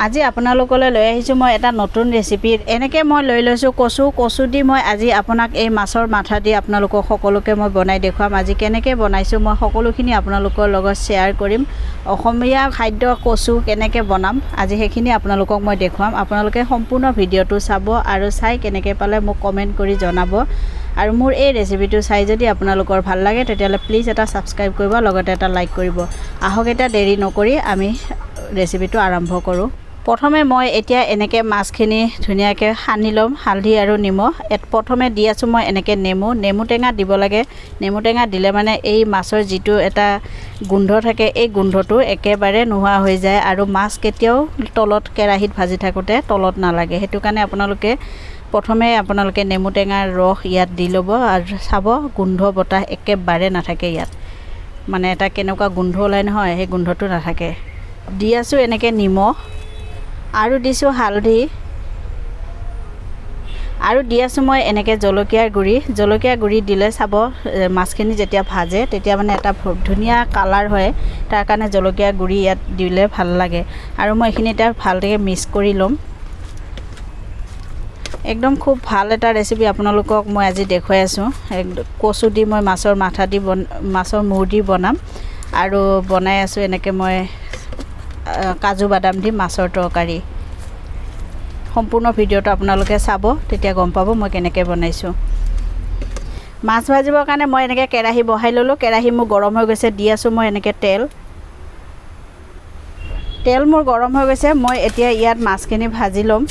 আজি আপোনালোকলৈ লৈ আহিছোঁ মই এটা নতুন ৰেচিপি এনেকৈ মই লৈ লৈছোঁ কচু দি মই আজি আপোনাক এই মাছৰ মাথা দি আপোনালোকক সকলোকে মই বনাই দেখুৱাম আজি কেনেকৈ বনাইছোঁ মই সকলোখিনি আপোনালোকৰ লগত শ্বেয়াৰ কৰিম অসমীয়া খাদ্য কচু কেনেকৈ বনাম আজি সেইখিনি আপোনালোকক মই দেখুৱাম আপোনালোকে সম্পূৰ্ণ ভিডিঅ'টো চাব আৰু চাই কেনেকৈ পালে মোক কমেণ্ট কৰি জনাব আৰু মোৰ এই ৰেচিপিটো চাই যদি আপোনালোকৰ ভাল লাগে তেতিয়াহ'লে প্লিজ এটা সাবস্ক্ৰাইব কৰিব লগতে এটা লাইক কৰিব আহক এটা দেৰি নকৰি আমি ৰেচিপিটো আৰম্ভ কৰোঁ প্ৰথমে মই এতিয়া এনেকৈ মাছখিনি ধুনীয়াকৈ সানি ল'ম হালধি আৰু নিমখ প্ৰথমে দি আছোঁ মই এনেকৈ নেমু টেঙা দিব লাগে নেমু টেঙা দিলে মানে এই মাছৰ যিটো এটা গোন্ধ থাকে এই গোন্ধটো একেবাৰে নোহোৱা হৈ যায় আৰু মাছ কেতিয়াও তলত কেৰাহীত ভাজি থাকোঁতে তলত নালাগে সেইটো কাৰণে প্ৰথমে আপোনালোকে নেমু টেঙাৰ ৰস ইয়াত দি ল'ব আৰু চাব গোন্ধ বতাহ একেবাৰে নাথাকে ইয়াত মানে এটা কেনেকুৱা গোন্ধ ওলাই নহয় সেই গোন্ধটো নাথাকে দি আছোঁ এনেকৈ নিমখ আৰু দিছোঁ হালধি আৰু দি আছোঁ মই এনেকৈ জলকীয়া গুড়ি দিলে চাব মাছখিনি যেতিয়া ভাজে তেতিয়া মানে এটা ধুনীয়া কালাৰ হয় তাৰ কাৰণে জলকীয়া গুড়ি ইয়াত দিলে ভাল লাগে আৰু মই এইখিনি এতিয়া ভালকৈ মিক্স কৰি ল'ম একদম খুব ভাল এটা ৰেচিপি আপোনালোকক মই আজি দেখুৱাই আছোঁ কচু দি মই মাছৰ মাথা দি মাছৰ মূৰ দি বনাম আৰু বনাই আছোঁ এনেকৈ মই কাজু বাদাম দি মাছৰ তৰকাৰী সম্পূৰ্ণ ভিডিঅ'টো আপোনালোকে চাব তেতিয়া গম পাব মই কেনেকৈ বনাইছোঁ মাছ ভাজিবৰ কাৰণে মই এনেকৈ কেৰাহী বহাই ল'লোঁ কেৰাহী মোৰ গৰম হৈ গৈছে দি আছোঁ মই এনেকৈ তেল মোৰ গৰম হৈ গৈছে মই এতিয়া ইয়াত মাছখিনি ভাজি ল'ম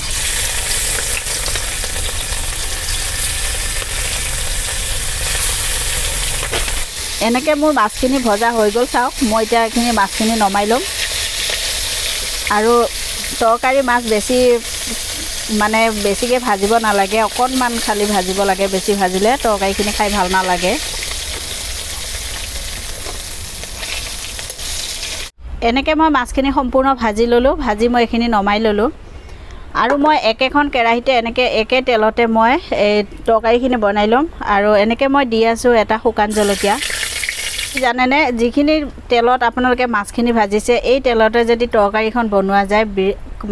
এনেকৈ মোৰ মাছখিনি ভজা হৈ গ'ল চাওক মই এতিয়া এইখিনি মাছখিনি নমাই ল'ম আৰু তৰকাৰী মাছ বেছিকৈ ভাজিব নালাগে অকণমান খালি ভাজিব লাগে বেছি ভাজিলে তৰকাৰীখিনি খাই ভাল নালাগে এনেকৈ মই মাছখিনি সম্পূৰ্ণ ভাজি ল'লোঁ ভাজি মই এইখিনি নমাই ল'লোঁ আৰু মই একেখন কেৰাহীতে এনেকৈ একে তেলতে মই এই তৰকাৰীখিনি বনাই ল'ম আৰু এনেকৈ মই দি আছোঁ এটা শুকান জলকীয়া জানেনে যিখিনি তেলত আপোনালোকে মাছখিনি ভাজিছে এই তেলতে যদি তৰকাৰীখন বনোৱা যায়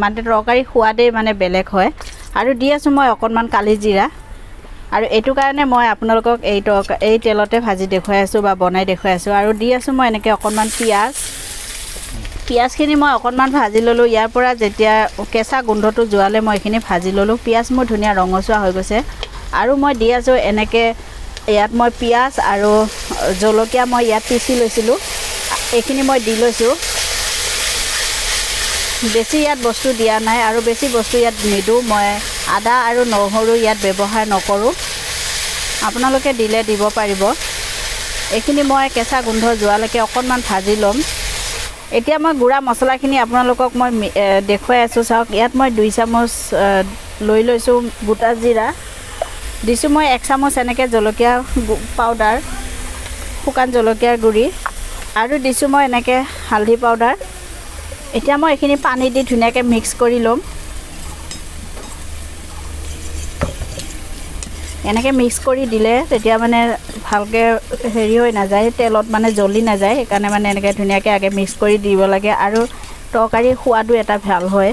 মানে তৰকাৰী সোৱাদেই মানে বেলেগ হয় আৰু দি আছোঁ মই অকণমান কালি জিৰা আৰু এইটো কাৰণে মই আপোনালোকক এই তেলতে ভাজি দেখুৱাই আছোঁ বা বনাই দেখুৱাই আছোঁ আৰু দি আছোঁ মই এনেকৈ অকণমান পিঁয়াজখিনি মই অকণমান ভাজি ল'লোঁ ইয়াৰ পৰা যেতিয়া কেঁচা গোন্ধটো যোৱালে মই এইখিনি ভাজি ল'লোঁ পিঁয়াজ মোৰ ধুনীয়া ৰঙচুৱা হৈ গৈছে আৰু মই দি আছোঁ এনেকৈ ইয়াত মই পিঁয়াজ আৰু জলকীয়া মই ইয়াত পিচি লৈছিলোঁ এইখিনি মই দি লৈছোঁ বেছি ইয়াত বস্তু দিয়া নাই আৰু বেছি বস্তু ইয়াত নিদিওঁ মই আদা আৰু নহৰু ইয়াত ব্যৱহাৰ নকৰোঁ আপোনালোকে দিলে দিব পাৰিব এইখিনি মই কেঁচা গোন্ধ যোৱালৈকে অকণমান ভাজি ল'ম এতিয়া মই গুড়া মছলাখিনি আপোনালোকক মই দেখুৱাই আছোঁ চাওক ইয়াত মই 2 চামুচ লৈ লৈছোঁ গোটা জিৰা দিছোঁ মই 1 চামুচ এনেকৈ জলকীয়া পাউডাৰ শুকান জলকীয়াৰ গুড়ি আৰু দিছোঁ মই এনেকৈ হালধি পাউডাৰ এতিয়া মই এইখিনি পানী দি ধুনীয়াকৈ মিক্স কৰি ল'ম এনেকৈ মিক্স কৰি দিলে তেতিয়া মানে ভালকৈ হেৰি হৈ নাযায় তেলত মানে জ্বলি নাযায় সেইকাৰণে মানে এনেকৈ ধুনীয়াকৈ আগে মিক্স কৰি দিব লাগে আৰু তৰকাৰীৰ সোৱাদো এটা ভাল হয়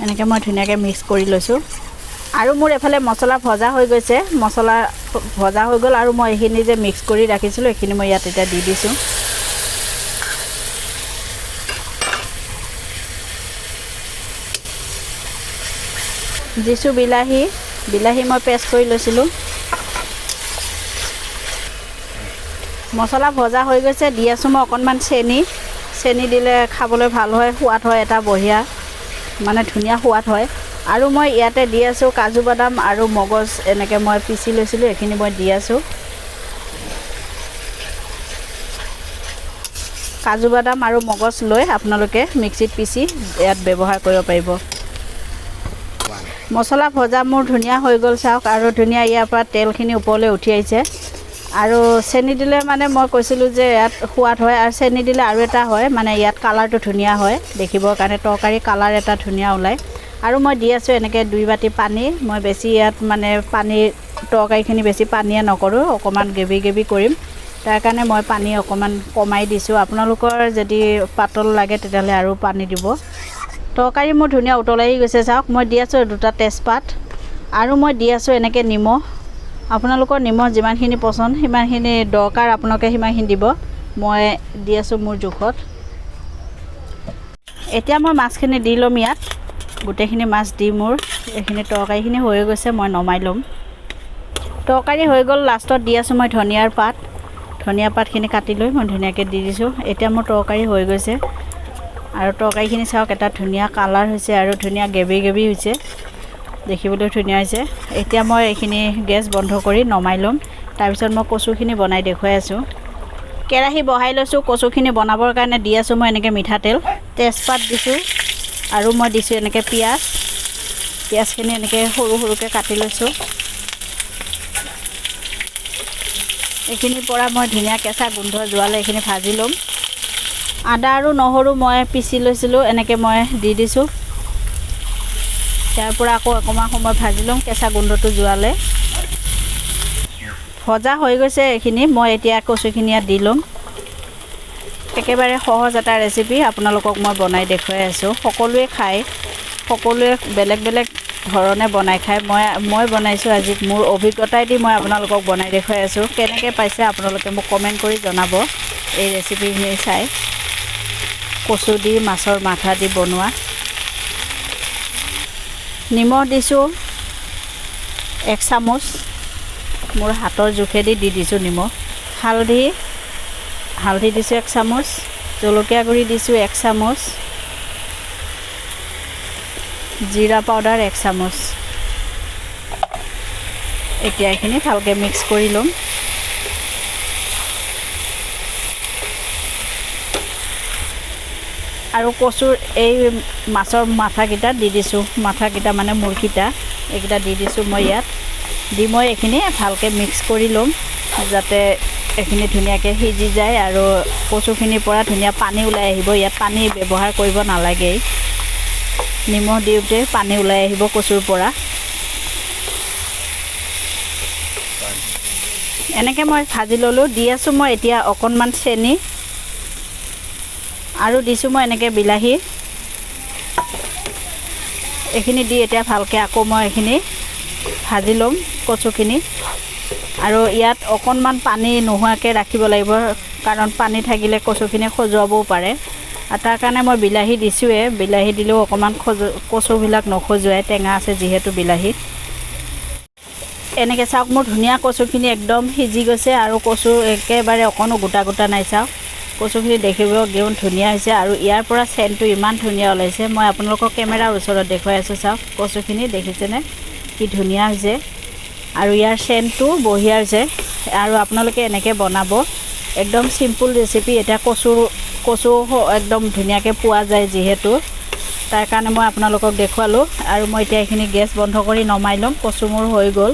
এনেকৈ মই ধুনীয়াকৈ মিক্স কৰি লৈছোঁ আৰু মোৰ এফালে মছলা ভজা হৈ গৈছে মছলা ভজা হৈ গ'ল আৰু মই এইখিনি যে মিক্স কৰি ৰাখিছিলোঁ এইখিনি মই ইয়াত এতিয়া দি দিছোঁ দিছোঁ বিলাহী মই পেষ্ট কৰি লৈছিলোঁ মছলা ভজা হৈ গৈছে দি আছোঁ মই অকণমান চেনি দিলে খাবলৈ ভাল হয় সোৱাদ হয় এটা বঢ়িয়া মানে ধুনীয়া সোৱাদ হয় আৰু মই ইয়াতে দি আছোঁ কাজু বাদাম আৰু মগজ এনেকৈ মই পিচি লৈছিলোঁ এইখিনি মই দি আছোঁ কাজু বাদাম আৰু মগজ লৈ আপোনালোকে মিক্সিত পিচি ইয়াত ব্যৱহাৰ কৰিব পাৰিব মছলা ভজা মোৰ ধুনীয়া হৈ গ'ল চাওক আৰু ধুনীয়া ইয়াৰ পৰা তেলখিনি ওপৰলৈ উঠি আহিছে আৰু চেনি দিলে মানে মই কৈছিলোঁ যে ইয়াত সোৱাদ হয় আৰু চেনি দিলে আৰু এটা হয় মানে ইয়াত কালাৰটো ধুনীয়া হয় দেখিবৰ কাৰণে তৰকাৰী কালাৰ এটা ধুনীয়া ওলায় আৰু মই দি আছোঁ এনেকৈ 2 বাটি পানী মই বেছি ইয়াত মানে তৰকাৰীখিনি বেছি পানীয়ে নকৰোঁ অকণমান গ্ৰেভি কৰিম তাৰ কাৰণে মই পানী অকণমান কমাই দিছোঁ আপোনালোকৰ যদি পাতল লাগে তেতিয়াহ'লে আৰু পানী দিব তৰকাৰী মোৰ ধুনীয়া উতলাই গৈছে চাওক মই দি আছোঁ দুটা তেজপাত আৰু মই দি আছোঁ এনেকৈ নিমখ আপোনালোকৰ নিমখ যিমানখিনি পচন্দ সিমানখিনি দৰকাৰ আপোনালোকে সিমানখিনি দিব মই দি আছোঁ মোৰ জোখত এতিয়া মই মাছখিনি দি ল'ম ইয়াত গোটেইখিনি মাছ দি মোৰ এইখিনি তৰকাৰীখিনি হৈ গৈছে মই নমাই ল'ম তৰকাৰী হৈ গ'ল লাষ্টত দি আছোঁ মই ধনিয়াৰ পাতখিনি কাটি লৈ মই ধুনীয়াকৈ দি দিছোঁ এতিয়া মোৰ তৰকাৰী হৈ গৈছে আৰু তৰকাৰীখিনি চাওক এটা ধুনীয়া কালাৰ হৈছে আৰু ধুনীয়া গ্ৰেভি হৈছে দেখিবলৈ ধুনীয়া হৈছে এতিয়া মই এইখিনি গেছ বন্ধ কৰি নমাই ল'ম তাৰপিছত মই কচুখিনি বনাই দেখুৱাই আছোঁ কেৰাহী বহাই লৈছোঁ কচুখিনি বনাবৰ কাৰণে দি আছোঁ মই এনেকৈ মিঠাতেল তেজপাত দিছোঁ আৰু মই দিছোঁ এনেকৈ পিঁয়াজখিনি এনেকৈ সৰু সৰুকৈ কাটি লৈছোঁ এইখিনিৰ পৰা মই ধুনীয়া কেঁচা গোন্ধ যোৱালৈ এইখিনি ভাজি ল'ম আদা আৰু নহৰু মই পিচি লৈছিলোঁ এনেকৈ মই দি দিছোঁ তাৰ পৰা আকৌ অকণমান সময় ভাজি ল'ম কেঁচা গোন্ধটো যোৱালৈ ভজা হৈ গৈছে এইখিনি মই এতিয়া কচুখিনি ইয়াত দি ল'ম একেবাৰে সহজ এটা ৰেচিপি আপোনালোকক মই বনাই দেখুৱাই আছোঁ সকলোৱে খায় সকলোৱে বেলেগ বেলেগ ধৰণে বনাই খায় মই বনাইছোঁ আজি মোৰ অভিজ্ঞতাই দি মই আপোনালোকক বনাই দেখুৱাই আছোঁ কেনেকৈ পাইছে আপোনালোকে মোক কমেণ্ট কৰি জনাব এই ৰেচিপিখিনি চাই কচু দি মাছৰ মাথা দি বনোৱা নিমখ দিছোঁ 1 চামুচ মোৰ হাতৰ জোখেদি দি দিছোঁ নিমখ হালধি দিছোঁ 1 চামুচ জলকীয়া গুড়ি দিছোঁ 1 চামুচ জিৰা পাউডাৰ 1 চামুচ এতিয়া এইখিনি ভালকৈ মিক্স কৰি ল'ম আৰু কচুৰ এই মাছৰ মাথাকেইটা দি দিছোঁ মাথাকেইটা মানে মূৰকেইটা এইকেইটা দি দিছোঁ মই ইয়াত দি মই এইখিনি ভালকৈ মিক্স কৰি ল'ম যাতে এইখিনি ধুনীয়াকৈ সিজি যায় আৰু কচুখিনিৰ পৰা ধুনীয়া পানী ওলাই আহিব ইয়াত পানী ব্যৱহাৰ কৰিব নালাগেই নিমখ দিওঁতে পানী ওলাই আহিব কচুৰ পৰা এনেকৈ মই ভাজি ল'লোঁ দি আছোঁ মই এতিয়া অকণমান চেনি আৰু দিছোঁ মই এনেকৈ বিলাহী এইখিনি দি এতিয়া ভালকৈ আকৌ মই এইখিনি ভাজি ল'ম কচুখিনি আৰু ইয়াত অকণমান পানী নোহোৱাকৈ ৰাখিব লাগিব কাৰণ পানী থাকিলে কচুখিনি খজুৱাবও পাৰে আৰু তাৰ কাৰণে মই বিলাহী দিছোঁৱে বিলাহী দিলেও অকণমান কচুবিলাক নখজুৱাই টেঙা আছে যিহেতু বিলাহীত এনেকৈ চাওক মোৰ ধুনীয়া কচুখিনি একদম সিজি গৈছে আৰু কচু একেবাৰে অকণো গোটা নাই চাওক কচুখিনি দেখিব একদম ধুনীয়া হৈছে আৰু ইয়াৰ পৰা চেণ্টটো ইমান ধুনীয়া ওলাইছে মই আপোনালোকক কেমেৰাৰ ওচৰত দেখুৱাই আছোঁ চাওক কচুখিনি দেখিছেনে কি ধুনীয়া হৈছে আৰু ইয়াৰ চেণ্টটো বঢ়িয়া হৈছে আৰু আপোনালোকে এনেকৈ বনাব একদম চিম্পুল ৰেচিপি এতিয়া কচু একদম ধুনীয়াকৈ পোৱা যায় যিহেতু তাৰ কাৰণে মই আপোনালোকক দেখুৱালোঁ আৰু মই এতিয়া এইখিনি গেছ বন্ধ কৰি নমাই ল'ম কচু মোৰ হৈ গ'ল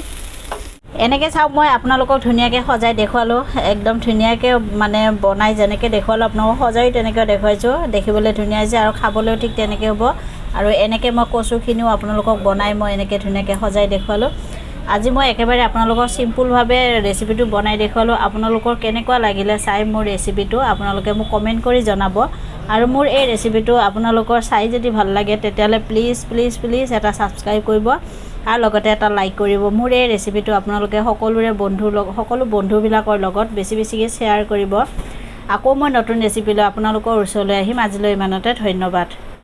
এনেকৈ চাওক মই আপোনালোকক ধুনীয়াকৈ সজাই দেখুৱালোঁ একদম ধুনীয়াকৈ মানে বনাই যেনেকৈ দেখুৱালোঁ আপোনালোকক সজাইও তেনেকৈ দেখুৱাইছোঁ দেখিবলৈ ধুনীয়া হৈছে আৰু খাবলৈও ঠিক তেনেকৈ হ'ব আৰু এনেকৈ মই কচুখিনিও আপোনালোকক বনাই মই এনেকৈ ধুনীয়াকৈ সজাই দেখুৱালোঁ আজি মই একেবাৰে আপোনালোকৰ চিম্পুলভাৱে ৰেচিপিটো বনাই দেখুৱালোঁ আপোনালোকৰ কেনেকুৱা লাগিলে চাই মোৰ ৰেচিপিটো আপোনালোকে মোক কমেণ্ট কৰি জনাব আৰু মোৰ এই ৰেচিপিটো আপোনালোকৰ চাই যদি ভাল লাগে তেতিয়াহ'লে প্লিজ এটা ছাবস্ক্ৰাইব কৰিব আৰু লগতে এটা লাইক কৰিব মোৰ এই ৰেচিপিটো আপোনালোকে সকলো বন্ধুবিলাকৰ লগত বেছিকৈ শ্বেয়াৰ কৰিব আকৌ মই নতুন ৰেচিপি লৈ আপোনালোকৰ ওচৰলৈ আহিম আজিলৈ ইমানতে ধন্যবাদ